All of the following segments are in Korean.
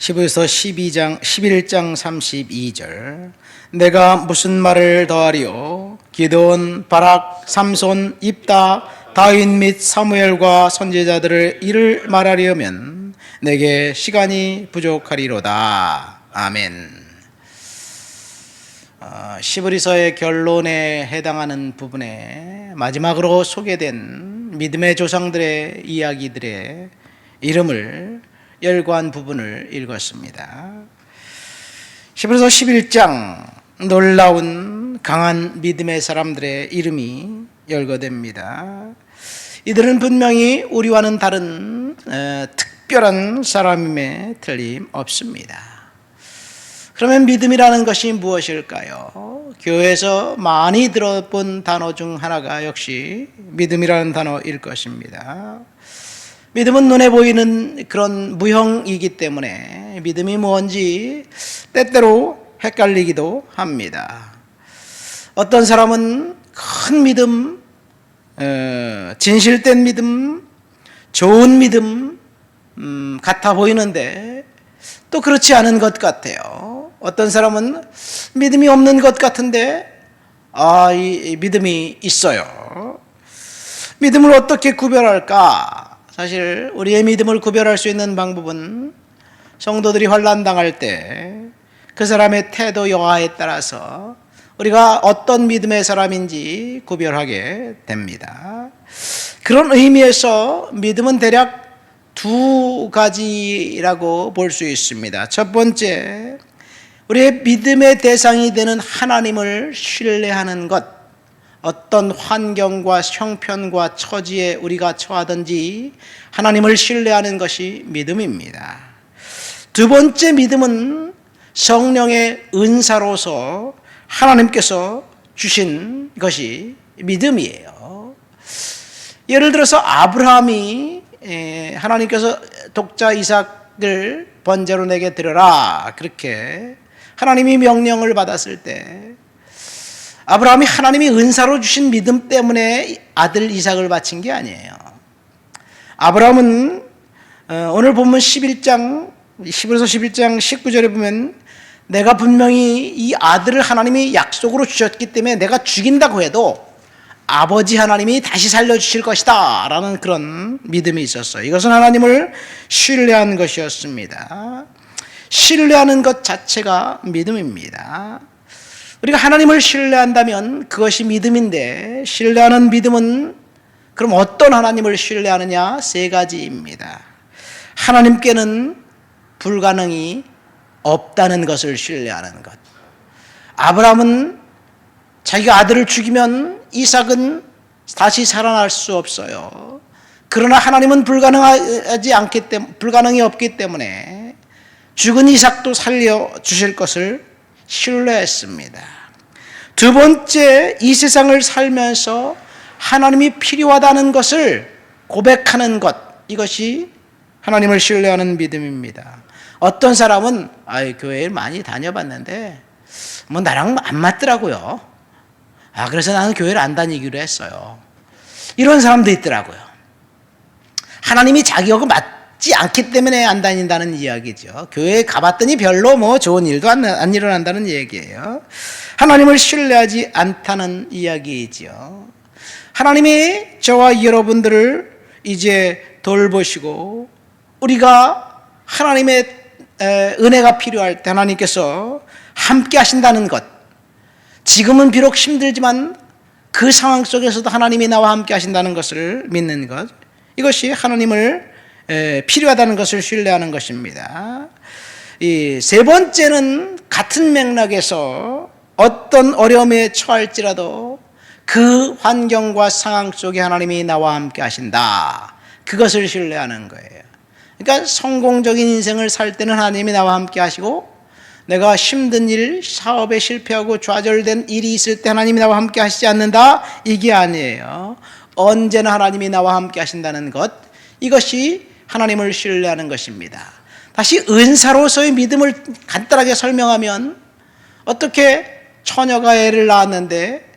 히브리서 11장 32절. 내가 무슨 말을 더하리요? 기드온, 바락, 삼손, 입다, 다윗 및 사무엘과 선지자들을 이를 말하려면 내게 시간이 부족하리로다. 아멘. 히브리서의 결론에 해당하는 부분에 마지막으로 소개된 믿음의 조상들의 이야기들의 이름을 열거한 부분을 읽었습니다. 히브리서 11장 놀라운 강한 믿음의 사람들의 이름이 열거됩니다. 이들은 분명히 우리와는 다른 특별한 사람임에 틀림없습니다. 그러면 믿음이라는 것이 무엇일까요? 교회에서 많이 들어본 단어 중 하나가 역시 믿음이라는 단어일 것입니다. 믿음은 눈에 보이는 그런 무형이기 때문에 믿음이 뭔지 때때로 헷갈리기도 합니다. 어떤 사람은 큰 믿음, 진실된 믿음, 좋은 믿음 같아 보이는데 또 그렇지 않은 것 같아요. 어떤 사람은 믿음이 없는 것 같은데 이 믿음이 있어요. 믿음을 어떻게 구별할까? 사실 우리의 믿음을 구별할 수 있는 방법은 성도들이 환난당할 때 그 사람의 태도 여하에 따라서 우리가 어떤 믿음의 사람인지 구별하게 됩니다. 그런 의미에서 믿음은 대략 두 가지라고 볼 수 있습니다. 첫 번째, 우리의 믿음의 대상이 되는 하나님을 신뢰하는 것, 어떤 환경과 형편과 처지에 우리가 처하든지 하나님을 신뢰하는 것이 믿음입니다. 두 번째 믿음은 성령의 은사로서 하나님께서 주신 것이 믿음이에요. 예를 들어서 아브라함이 하나님께서 독자 이삭을 번제로 내게 드려라 그렇게 하나님이 명령을 받았을 때 아브라함이 하나님이 은사로 주신 믿음 때문에 아들 이삭을 바친 게 아니에요. 아브라함은 오늘 본문 11장 히브리서 11장 19절에 보면 내가 분명히 이 아들을 하나님이 약속으로 주셨기 때문에 내가 죽인다고 해도 아버지 하나님이 다시 살려주실 것이다 라는 그런 믿음이 있었어요. 이것은 하나님을 신뢰한 것이었습니다. 신뢰하는 것 자체가 믿음입니다. 우리가 하나님을 신뢰한다면 그것이 믿음인데, 신뢰하는 믿음은 그럼 어떤 하나님을 신뢰하느냐? 세 가지입니다. 하나님께는 불가능이 없다는 것을 신뢰하는 것. 아브라함은 자기가 아들을 죽이면 이삭은 다시 살아날 수 없어요. 그러나 하나님은 불가능이 없기 때문에 죽은 이삭도 살려주실 것을 신뢰했습니다. 두 번째, 이 세상을 살면서 하나님이 필요하다는 것을 고백하는 것, 이것이 하나님을 신뢰하는 믿음입니다. 어떤 사람은 교회를 많이 다녀봤는데 뭐 나랑 안 맞더라고요. 그래서 나는 교회를 안 다니기로 했어요. 이런 사람도 있더라고요. 하나님이 자기하고 맞지 않기 때문에 안 다닌다는 이야기죠. 교회에 가봤더니 별로 뭐 좋은 일도 안 일어난다는 얘기예요. 하나님을 신뢰하지 않다는 이야기이죠. 하나님이 저와 여러분들을 이제 돌보시고 우리가 하나님의 은혜가 필요할 때 하나님께서 함께 하신다는 것, 지금은 비록 힘들지만 그 상황 속에서도 하나님이 나와 함께 하신다는 것을 믿는 것, 이것이 하나님을 필요하다는 것을 신뢰하는 것입니다. 이 세 번째는 같은 맥락에서 어떤 어려움에 처할지라도 그 환경과 상황 속에 하나님이 나와 함께 하신다, 그것을 신뢰하는 거예요. 그러니까 성공적인 인생을 살 때는 하나님이 나와 함께 하시고, 내가 힘든 일, 사업에 실패하고 좌절된 일이 있을 때 하나님이 나와 함께 하시지 않는다, 이게 아니에요. 언제나 하나님이 나와 함께 하신다는 것, 이것이 하나님을 신뢰하는 것입니다. 다시 은사로서의 믿음을 간단하게 설명하면, 어떻게 처녀가 애를 낳았는데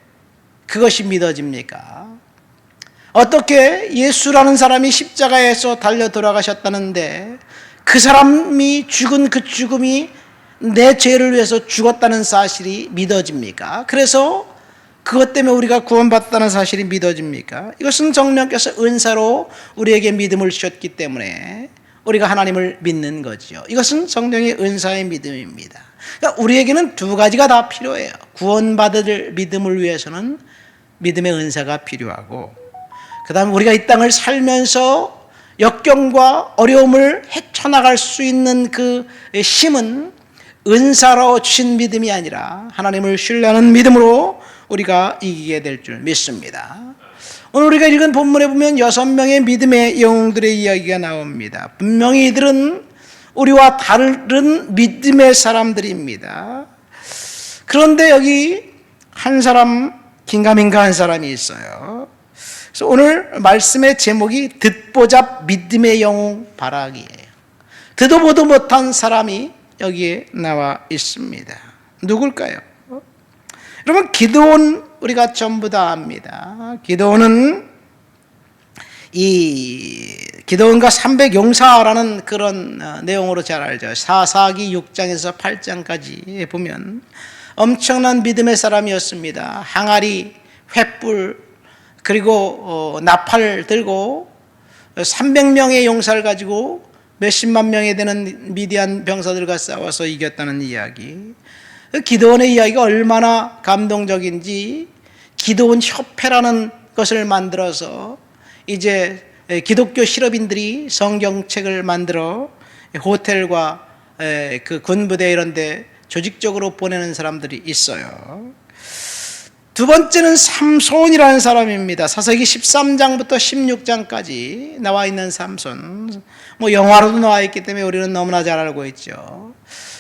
그것이 믿어집니까? 어떻게 예수라는 사람이 십자가에서 달려 돌아가셨다는데 그 사람이 죽은 그 죽음이 내 죄를 위해서 죽었다는 사실이 믿어집니까? 그래서 그것 때문에 우리가 구원받았다는 사실이 믿어집니까? 이것은 성령께서 은사로 우리에게 믿음을 주셨기 때문에 우리가 하나님을 믿는 거죠. 이것은 성령의 은사의 믿음입니다. 그러니까 우리에게는 두 가지가 다 필요해요. 구원받을 믿음을 위해서는 믿음의 은사가 필요하고, 그 다음에 우리가 이 땅을 살면서 역경과 어려움을 헤쳐나갈 수 있는 그 힘은 은사로 주신 믿음이 아니라 하나님을 신뢰하는 믿음으로 우리가 이기게 될 줄 믿습니다. 오늘 우리가 읽은 본문에 보면 6명의 믿음의 영웅들의 이야기가 나옵니다. 분명히 이들은 우리와 다른 믿음의 사람들입니다. 그런데 여기 한 사람, 긴가민가 한 사람이 있어요. 그래서 오늘 말씀의 제목이 듣보잡 믿음의 영웅 바락이에요. 듣도 보도 못한 사람이 여기에 나와 있습니다. 누굴까요? 여러분, 기드온 우리가 전부 다 압니다. 기드온은 기드온과 300용사라는 그런 내용으로 잘 알죠. 사사기 6장에서 8장까지 보면 엄청난 믿음의 사람이었습니다. 항아리, 횃불, 그리고 나팔 들고 300명의 용사를 가지고 몇십만 명이 되는 미디안 병사들과 싸워서 이겼다는 이야기. 기드온의 이야기가 얼마나 감동적인지, 기드온 협회라는 것을 만들어서 이제 기독교 실업인들이 성경책을 만들어 호텔과 그 군부대 이런 데 조직적으로 보내는 사람들이 있어요. 두 번째는 삼손이라는 사람입니다. 사사기 13장부터 16장까지 나와 있는 삼손. 영화로도 나와 있기 때문에 우리는 너무나 잘 알고 있죠.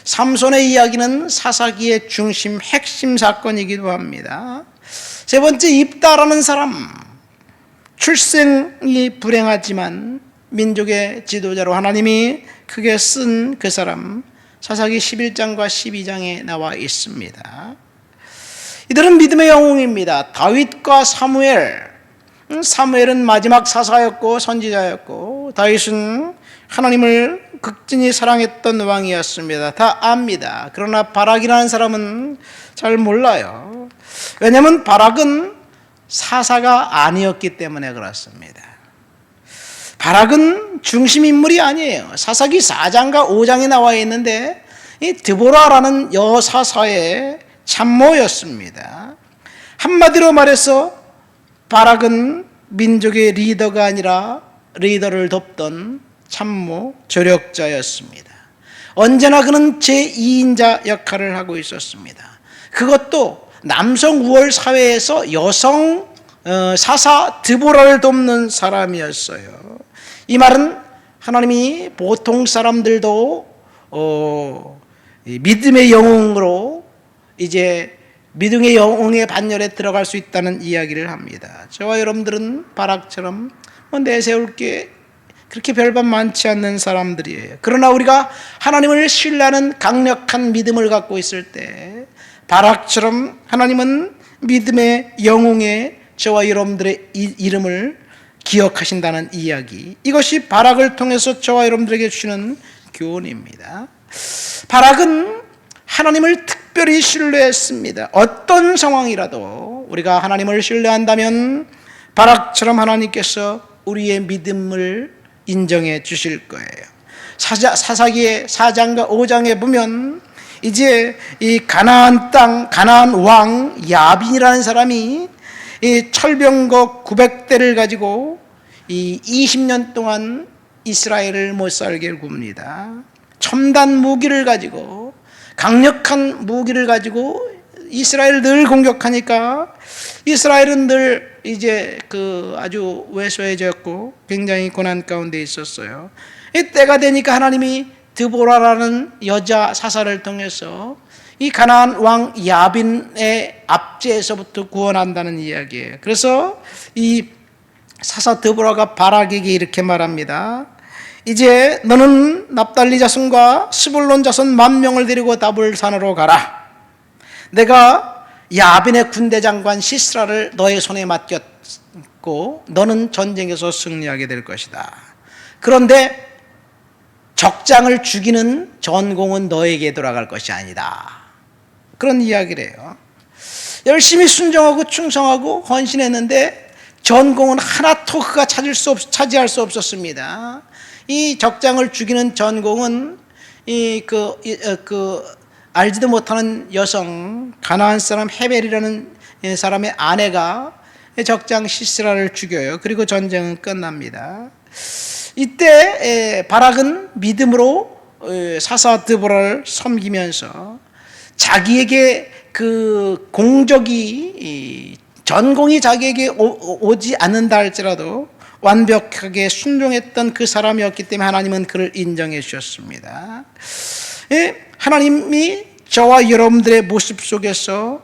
삼손의 이야기는 사사기의 중심, 핵심 사건이기도 합니다. 세 번째, 입다라는 사람. 출생이 불행하지만 민족의 지도자로 하나님이 크게 쓴 그 사람, 사사기 11장과 12장에 나와 있습니다. 이들은 믿음의 영웅입니다. 다윗과 사무엘. 사무엘은 마지막 사사였고 선지자였고, 다윗은 하나님을 극진히 사랑했던 왕이었습니다. 다 압니다. 그러나 바락이라는 사람은 잘 몰라요. 왜냐하면 바락은 사사가 아니었기 때문에 그렇습니다. 바락은 중심인물이 아니에요. 사사기 4장과 5장에 나와 있는데 이 드보라라는 여사사의 참모였습니다. 한마디로 말해서 바락은 민족의 리더가 아니라 리더를 돕던 참모, 조력자였습니다. 언제나 그는 제2인자 역할을 하고 있었습니다. 그것도 남성 우월 사회에서 여성 사사 드보라를 돕는 사람이었어요. 이 말은 하나님이 보통 사람들도 믿음의 영웅으로 이제 믿음의 영웅의 반열에 들어갈 수 있다는 이야기를 합니다. 저와 여러분들은 바락처럼 내세울 게 그렇게 별반 많지 않는 사람들이에요. 그러나 우리가 하나님을 신뢰하는 강력한 믿음을 갖고 있을 때 바락처럼 하나님은 믿음의 영웅의 저와 여러분들의 이름을 기억하신다는 이야기, 이것이 바락을 통해서 저와 여러분들에게 주시는 교훈입니다. 바락은 하나님을 특별히 신뢰했습니다. 어떤 상황이라도 우리가 하나님을 신뢰한다면 바락처럼 하나님께서 우리의 믿음을 인정해 주실 거예요. 사사기의 4장과 5장에 보면 이제 이 가나안 땅, 가나안 왕 야빈이라는 사람이 이 철병거 900대를 가지고 이 20년 동안 이스라엘을 못 살게 굽니다. 첨단 무기를 가지고, 강력한 무기를 가지고 이스라엘을 늘 공격하니까 이스라엘은 늘 이제 아주 왜소해졌고 굉장히 고난 가운데 있었어요. 이 때가 되니까 하나님이 드보라라는 여자 사사를 통해서 이 가나안 왕 야빈의 압제에서부터 구원한다는 이야기예요. 그래서 이 사사 드보라가 바락에게 이렇게 말합니다. 이제 너는 납달리 자손과 스불론 자손 10,000명을 데리고 다볼 산으로 가라. 내가 야빈의 군대 장관 시스라를 너의 손에 맡겼고 너는 전쟁에서 승리하게 될 것이다. 그런데 적장을 죽이는 전공은 너에게 돌아갈 것이 아니다. 그런 이야기를 해요. 열심히 순종하고 충성하고 헌신했는데 전공은 하나도 그가 차지할 수 없었습니다. 이 적장을 죽이는 전공은 알지도 못하는 여성, 가나안 사람 헤벨이라는 사람의 아내가 적장 시스라를 죽여요. 그리고 전쟁은 끝납니다. 이때 바락은 믿음으로 사사 드보라를 섬기면서 자기에게 그 공적이 전공이 자기에게 오지 않는다 할지라도 완벽하게 순종했던 그 사람이었기 때문에 하나님은 그를 인정해 주셨습니다. 하나님이 저와 여러분들의 모습 속에서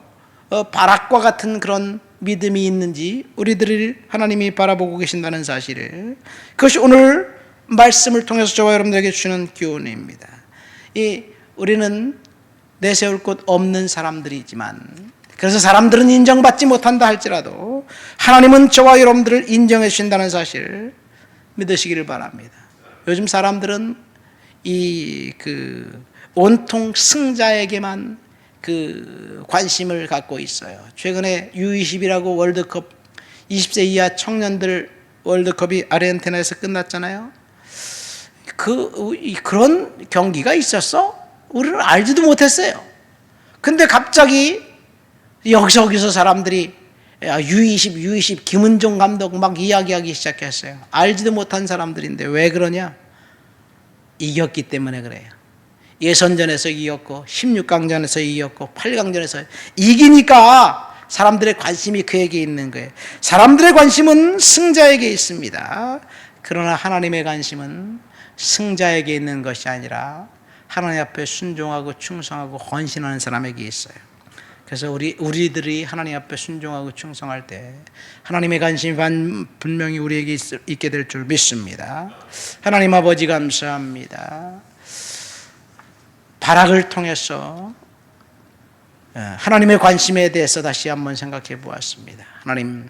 바락과 같은 그런 믿음이 있는지 우리들을 하나님이 바라보고 계신다는 사실을, 그것이 오늘 말씀을 통해서 저와 여러분들에게 주는 교훈입니다. 우리는 내세울 곳 없는 사람들이지만, 그래서 사람들은 인정받지 못한다 할지라도 하나님은 저와 여러분들을 인정해 주신다는 사실을 믿으시기를 바랍니다. 요즘 사람들은 온통 승자에게만 관심을 갖고 있어요. 최근에 U20이라고 월드컵 20세 이하 청년들 월드컵이 아르헨티나에서 끝났잖아요. 그런 경기가 있었어? 우리는 알지도 못했어요. 근데 갑자기 여기저기서 사람들이 U20 김은종 감독 막 이야기하기 시작했어요. 알지도 못한 사람들인데 왜 그러냐? 이겼기 때문에 그래요. 예선전에서 이겼고 16강전에서 이겼고 8강전에서 이기니까 사람들의 관심이 그에게 있는 거예요. 사람들의 관심은 승자에게 있습니다. 그러나 하나님의 관심은 승자에게 있는 것이 아니라 하나님 앞에 순종하고 충성하고 헌신하는 사람에게 있어요. 그래서 우리들이 하나님 앞에 순종하고 충성할 때 하나님의 관심이 분명히 우리에게 있게 될 줄 믿습니다. 하나님 아버지 감사합니다. 바락을 통해서 하나님의 관심에 대해서 다시 한번 생각해 보았습니다. 하나님,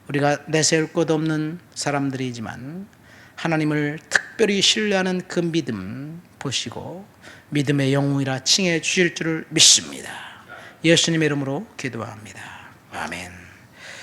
우리가 내세울 곳 없는 사람들이지만 하나님을 특별히 신뢰하는 그 믿음 보시고 믿음의 영웅이라 칭해 주실 줄을 믿습니다. 예수님의 이름으로 기도합니다. 아멘.